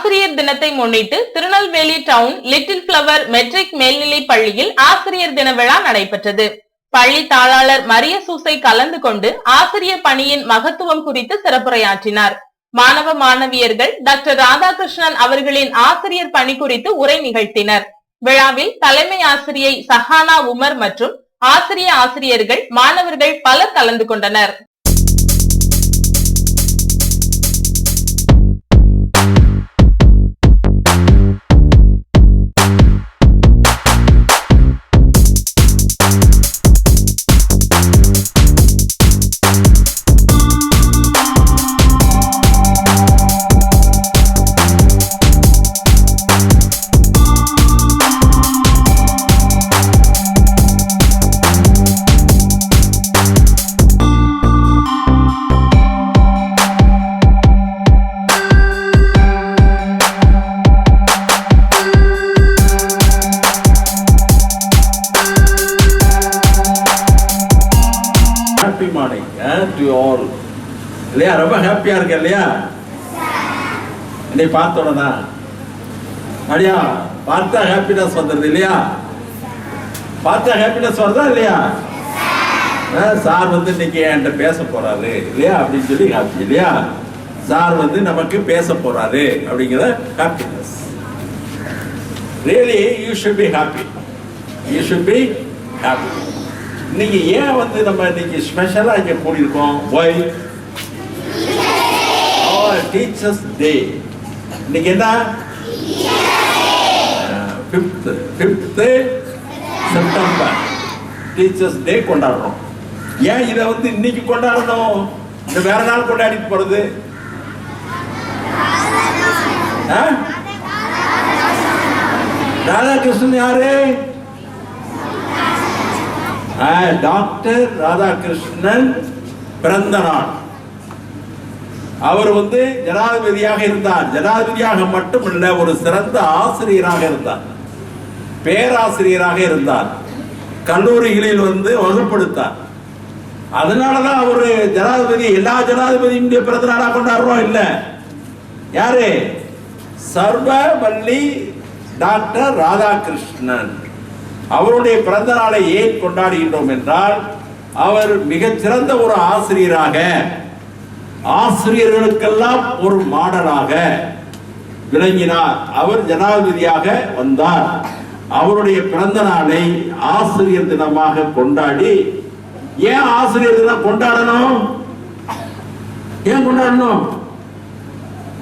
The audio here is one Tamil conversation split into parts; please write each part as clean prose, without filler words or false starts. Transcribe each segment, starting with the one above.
ஆசிரியர் தினத்தை முன்னிட்டு Tirunelveli town little flower matric மேல்நிலை பள்ளியில் ஆசிரியர் தின விழா நடைபெற்றது. பள்ளி தாளாளர் மரிய சூசை கலந்து கொண்டு ஆசிரியர் பணியின் மகத்துவம் குறித்து சிறப்புரையாற்றினார். மாணவ மாணவியர்கள் டாக்டர் ராதாகிருஷ்ணன் அவர்களின் ஆசிரியர் பணி குறித்து உரை நிகழ்த்தினர். விழாவில் தலைமை ஆசிரியை சஹானா உமர் மற்றும் ஆசிரியர்கள் மாணவர்கள் பலர் கலந்து கொண்டனர். இல்லையா? ரொம்ப ஹாப்பியா இருக்க இல்லையா? இன்னைக்கு பார்த்தோன்னா அப்படியா பார்த்தா ஹாப்பினஸ் வந்துருது இல்லையா? பார்த்தா ஹாப்பினஸ் வருதா இல்லையா? சார் வந்து இன்னைக்கு என்கிட்ட பேச போறாரு இல்லையா அப்படின்னு சொல்லி ஹாப்பி இல்லையா? சார் வந்து நமக்கு பேச போறாரு அப்படிங்கிற happiness. Really you should be happy. You should be happy. இன்னைக்கு ஏன் வந்து நம்ம இன்னைக்கு ஸ்பெஷலா இங்க கூடியிருக்கோம்? Y teachers day. இன்னைக்கு என்ன? 5th செப்டம்பர் டீச்சர்ஸ் டே கொண்டாடுறோம். ஏன் இதை வந்து இன்னைக்கு கொண்டாடணும்? இந்த வேற நாள் கொண்டாடிட்டு போறது? ராதாகிருஷ்ணன் யாரு? டாக்டர் ராதாகிருஷ்ணன் பிறந்த நாள். அவர் வந்து ஜனாதிபதியாக இருந்தார். ஜனாதிபதியாக மட்டுமல்ல, ஒரு சிறந்த ஆசிரியராக இருந்தார், பேராசிரியராக இருந்தார், கல்லூரிகளில் வந்து வகுப்படுத்தார். அதனாலதான் அவரு ஜனாதிபதி. எல்லா ஜனாதிபதியுடைய பிறந்த நாளா கொண்டாடுறோம் இல்ல. யாரு? சர்வவள்ளி டாக்டர் ராதாகிருஷ்ணன். அவருடைய பிறந்த நாளை ஏன் கொண்டாடுகின்றோம் என்றால், அவர் மிகச்சிறந்த ஒரு ஆசிரியராக, ஆசிரியர்களுக்கெல்லாம் ஒரு மாடலாக விளங்கினார். அவர் ஜனாதிபதியாக வந்தார். அவருடைய பிறந்த நாளை ஆசிரியர் தினமாக கொண்டாடி, ஏன் ஆசிரியர் தினம் கொண்டாடணும்? ஏன் கொண்டாடணும்?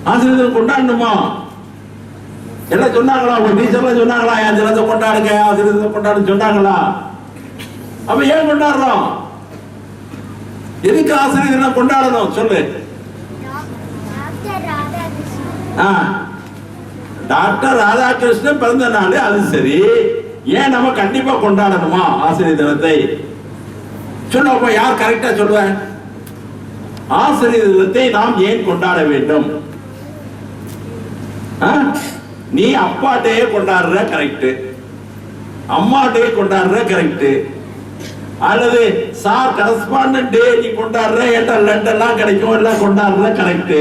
ஆசிரியர் தினம் கொண்டாடணுமா? எல்லாம் சொன்னாங்களா? உங்க டீச்சர்லாம் சொன்னாங்களா என் தினத்தை கொண்டாடுங்க, ஆசிரியர் தினம் கொண்டாடுன்னு சொன்னாங்களா? அப்ப ஏன் கொண்டாடுறோம்? எதுக்கு ஆசிரியர் தினம் கொண்டாடணும் சொல்லு. டாக்டர் ராதாகிருஷ்ணன் பிறந்த நாள், அது சரி. ஏன் நம்ம கண்டிப்பா கொண்டாடணுமா ஆசிரியர் தினத்தை? சொல்லுவோம். யார் கரெக்டா சொல்லுவேன்? ஆசிரியர் தினத்தை நாம் ஏன் கொண்டாட வேண்டும்? நீ அப்பாட்டே கொண்டாடுற கரெக்ட், அம்மாட்டே கொண்டாடுற கரெக்ட், அல்லது சார் கரஸ்பாண்டன்ட் டே நீ கொண்டாடுற, லெட்டர்லாம் கிடைக்கும், எல்லாம் கொண்டாடுற கரெக்ட்.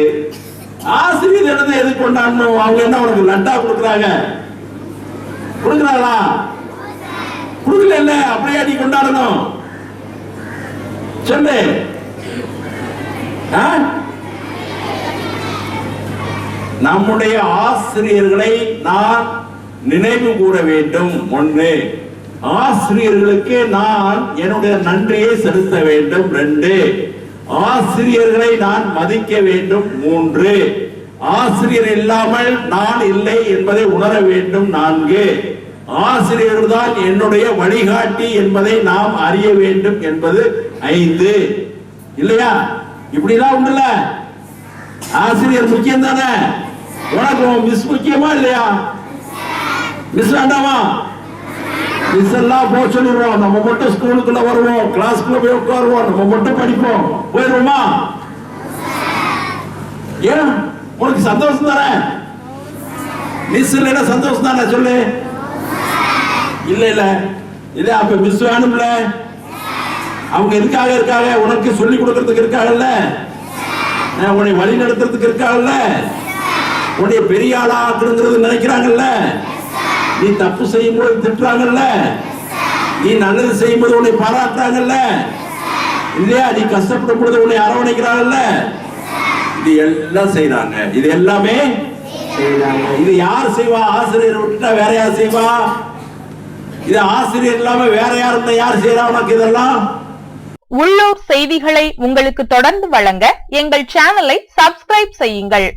ஆசிரியர் தினத்தை எது கொண்டாடணும்? அவங்க என்ன உனக்கு லட்டா கொடுக்குறாங்க? கொடுக்குறாங்களா? கொடுக்கல இல்ல, அப்படியே நீ கொண்டாடணும் சொல்லு. நம்முடைய ஆசிரியர்களை நான் நினைவு கூற வேண்டும். ஒன்று, ஆசிரியர்களுக்கு நான் என்னுடைய நன்றியை செலுத்த வேண்டும். 2, ஆசிரியர்களை நான் மதிக்க வேண்டும். 3, ஆசிரியர் இல்லாமல் நான் இல்லை என்பதை உணர வேண்டும். 4, ஆசிரியர்கள் தான் என்னுடைய வழிகாட்டி என்பதை நாம் அறிய வேண்டும் என்பது 5. இல்லையா? இப்படிலாம் உண்டுல. ஆசிரியர் முக்கியம் தானே? உனக்கு மிஸ் முக்கியமா இல்லையா? மிஸ் வேண்டாமா? மிஸ் எல்லாம் போக சொல்லிடுவோம். நம்ம மட்டும் ஸ்கூலுக்குள்ள வருவோம், கிளாஸ்க்குள்ள போய் உட்காருவோம், நம்ம மட்டும் படிப்போம், போயிடுவோமா? ஏன்? உனக்கு சந்தோஷம் தானே? மிஸ் இல்லைன்னா சந்தோஷம் தானே சொல்லு. இல்ல இல்ல இல்ல, அப்ப மிஸ் வேணும்ல. அவங்க எதுக்காக இருக்காங்க? உனக்கு சொல்லி கொடுக்கறதுக்கு இருக்காங்கல்ல, உன்னை வழி நடத்துறதுக்கு இருக்காங்கல்ல. உன்னை பெரிய ஆளா ஆக்கணுங்கிறது நினைக்கிறாங்கல்ல. நீ தப்பு செய்யும் போது திட்டுறாங்கல்ல, நீ நல்லது செய்யும் போது உன்னை பாராட்டுறாங்கல்ல இல்லையா, நீ கஷ்டப்படும் பொழுது உன்னை அரவணைக்கிறாங்கல்ல, இது எல்லாம் செய்யறாங்க. இது எல்லாமே செய்யறாங்க. இது யார் செய்வா? ஆசிரியர் விட்டுட்டா வேற யார் செய்வா? இது ஆசிரியர் இல்லாம வேற யாரும் யார் செய்யறா உனக்கு இதெல்லாம்? உள்ளூர் செய்திகளை உங்களுக்கு தொடர்ந்து வழங்க எங்கள் சேனலை சப்ஸ்கிரைப் செய்யுங்கள்.